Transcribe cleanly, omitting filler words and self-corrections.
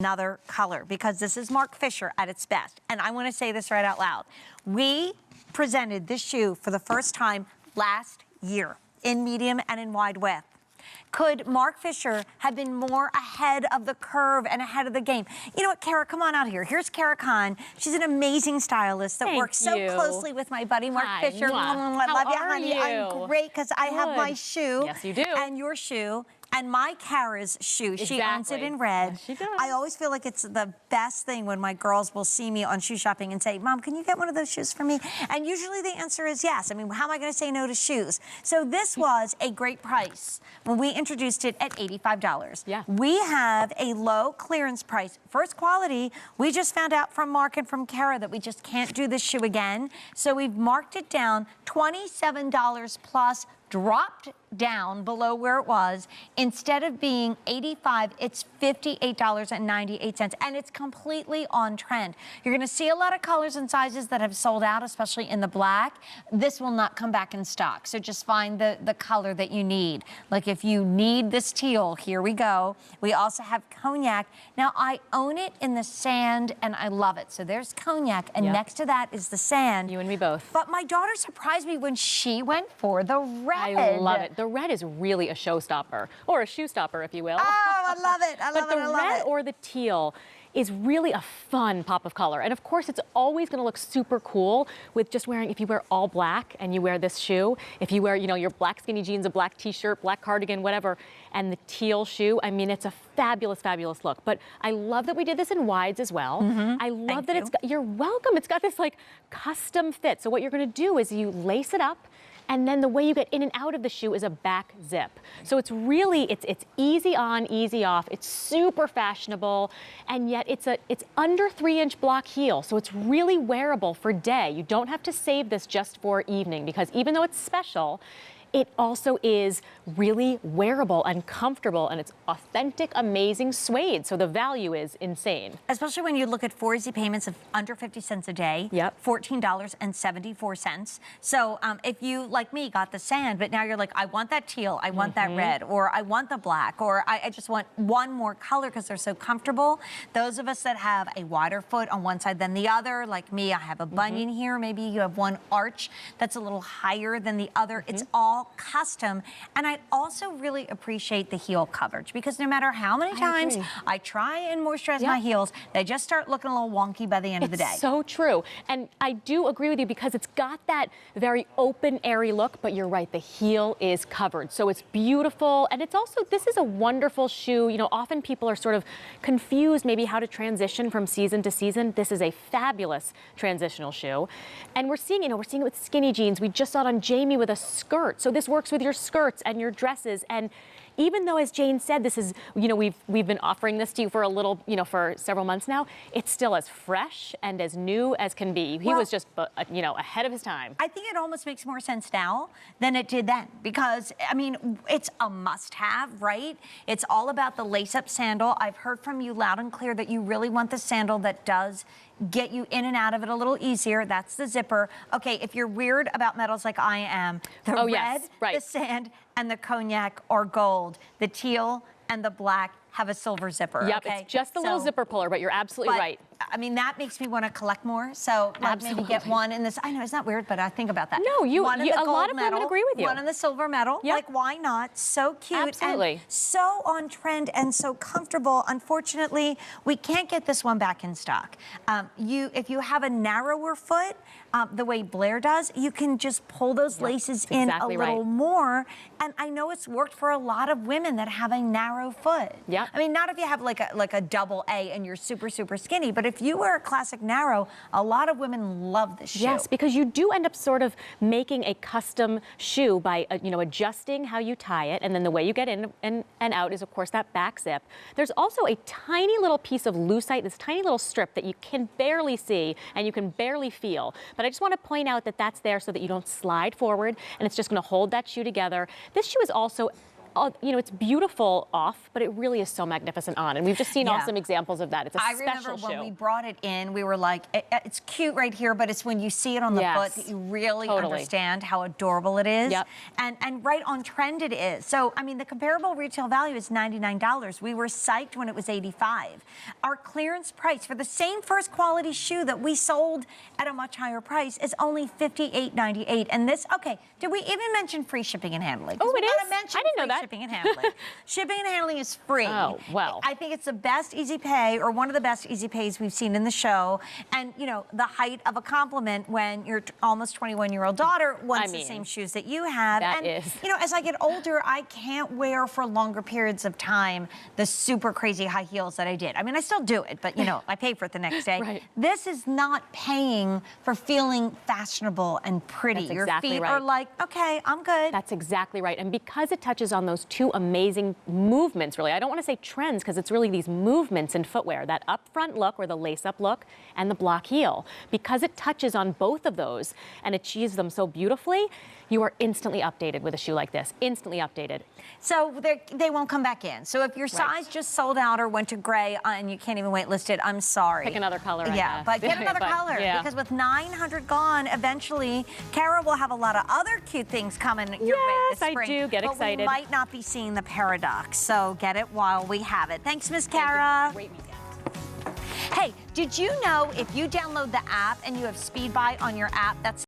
another color because this is Marc Fisher at its best. And I want to say this right out loud. We presented this shoe for the first time last year in medium and in wide width. Could Marc Fisher have been more ahead of the curve and ahead of the game? You know what, Kara, come on out here. Here's Kara Khan. She's an amazing stylist that works so closely with my buddy Marc Fisher. I love you, honey. I'm great because I have my shoe. Yes, you do. And your shoe. And my Kara's shoe, she owns it in red. Yes, she does. I always feel like it's the best thing when my girls will see me on shoe shopping and say, Mom, can you get one of those shoes for me? And usually the answer is yes. I mean, how am I going to say no to shoes? So this was a great price when we introduced it at $85. Yeah. We have a low clearance price. First quality, we just found out from Marc and from Kara that we just can't do this shoe again. So we've marked it down $27 plus, dropped down below where it was. Instead of being $85, it's $58.98, and it's completely on trend. You're going to see a lot of colors and sizes that have sold out, especially in the black. This will not come back in stock, so just find the color that you need. Like if you need this teal, here we go. We also have cognac. Now, I own it in the sand, and I love it. So there's cognac, and next to that is the sand. You and me both. But my daughter surprised me when she went for the red. I love it. The red is really a showstopper, or a shoe-stopper, if you will. Oh, I love it. I love it. I love it. But the red or the teal is really a fun pop of color. And of course, it's always gonna look super cool with just wearing, if you wear all black and you wear this shoe, if you wear, you know, your black skinny jeans, a black t-shirt, black cardigan, whatever, and the teal shoe, I mean, it's a fabulous, fabulous look. But I love that we did this in wides as well. I love that it's got, you're welcome. It's got this like custom fit. So what you're gonna do is you lace it up, and then the way you get in and out of the shoe is a back zip. So it's really, it's easy on, easy off. It's super fashionable, and yet it's under 3-inch block heel. So it's really wearable for day. You don't have to save this just for evening, because even though it's special, it also is really wearable and comfortable, and it's authentic, amazing suede. So the value is insane. Especially when you look at 4 easy payments of under 50 cents a day. Yep. $14.74. So if you, like me, got the sand, but now you're like, I want that teal, I want that red, or I want the black, or I just want one more color because they're so comfortable. Those of us that have a wider foot on one side than the other, like me, I have a bunion here. Maybe you have one arch that's a little higher than the other. It's all custom. And I also really appreciate the heel coverage, because no matter how many times I try and moisturize my heels, they just start looking a little wonky by the end of the day. It's so true. And I do agree with you, because it's got that very open, airy look, but you're right, the heel is covered. So it's beautiful. And it's also, this is a wonderful shoe. You know, often people are sort of confused maybe how to transition from season to season. This is a fabulous transitional shoe. And we're seeing, you know, we're seeing it with skinny jeans. We just saw it on Jamie with a skirt. So this works with your skirts and your dresses. And even though, as Jane said, this is, you know, we've been offering this to you for a little, you know, for several months now, it's still as fresh and as new as can be. He was just, you know, ahead of his time. I think it almost makes more sense now than it did then, because, I mean, it's a must-have, right? It's all about the lace-up sandal. I've heard from you loud and clear that you really want the sandal that does get you in and out of it a little easier. That's the zipper. Okay, if you're weird about metals like I am, the red, the sand, and the cognac are gold. The teal and the black have a silver zipper. Yep, it's just the little zipper puller, but you're absolutely right. I mean, that makes me want to collect more. So like maybe get one in this. I know it's not weird, but I think about that. No, one in the a gold lot of medal, women agree with you. One in the silver medal. Yep. Like, why not? So cute. Absolutely. And so on trend and so comfortable. Unfortunately, we can't get this one back in stock. If you have a narrower foot, the way Blair does, you can just pull those laces in a little more. And I know it's worked for a lot of women that have a narrow foot. Yeah. I mean, not if you have like a double A and you're super, super skinny, but if you wear a classic narrow, a lot of women love this shoe. Yes, because you do end up sort of making a custom shoe by, you know, adjusting how you tie it, and then the way you get in and out is, of course, that back zip. There's also a tiny little piece of lucite, this tiny little strip that you can barely see and you can barely feel. But I just want to point out that that's there so that you don't slide forward, and it's just going to hold that shoe together. This shoe is also you know, it's beautiful off, but it really is so magnificent on. And we've just seen Yeah. awesome examples of that. It's a I special remember when shoe. we brought it in, we were like, it's cute right here, but it's when you see it on the Yes. foot that you really Totally. understand how adorable it is. Yep. And right on trend it is. So, I mean, the comparable retail value is $99. We were psyched when it was $85. Our clearance price for the same first quality shoe that we sold at a much higher price is only $58.98. And this, okay, did we even mention free shipping and handling? 'Cause Oh, we it gotta is? mention I didn't know free that. shipping and handling. Shipping and handling is free. Oh, well. I think it's the best easy pay, or one of the best easy pays we've seen in the show. And, you know, the height of a compliment when your almost 21-year-old daughter wants the same shoes that you have. That and, is. you know, as I get older, I can't wear for longer periods of time the super crazy high heels that I did. I mean, I still do it, but, you know, I pay for it the next day. Right. This is not paying for feeling fashionable and pretty. That's Your exactly feet right. are like, okay, I'm good. That's exactly right. And because it touches on those two amazing movements, really, I don't want to say trends because it's really these movements in footwear, that up front look or the lace-up look and the block heel. Because it touches on both of those and achieves them so beautifully, you are instantly updated with a shoe like this, instantly updated. So they won't come back in. So if your size just sold out or went to gray and you can't even waitlist it, I'm sorry. Pick another color, I Yeah, guess. but get another But, color yeah. because with 900 gone, eventually Kara will have a lot of other cute things coming your way this Yes, I spring. do. Get but excited. We might not be seeing the paradox, so get it while we have it. Thanks, Miss Kara. Great weekend. Hey, did you know if you download the app and you have Speed Buy on your app, that's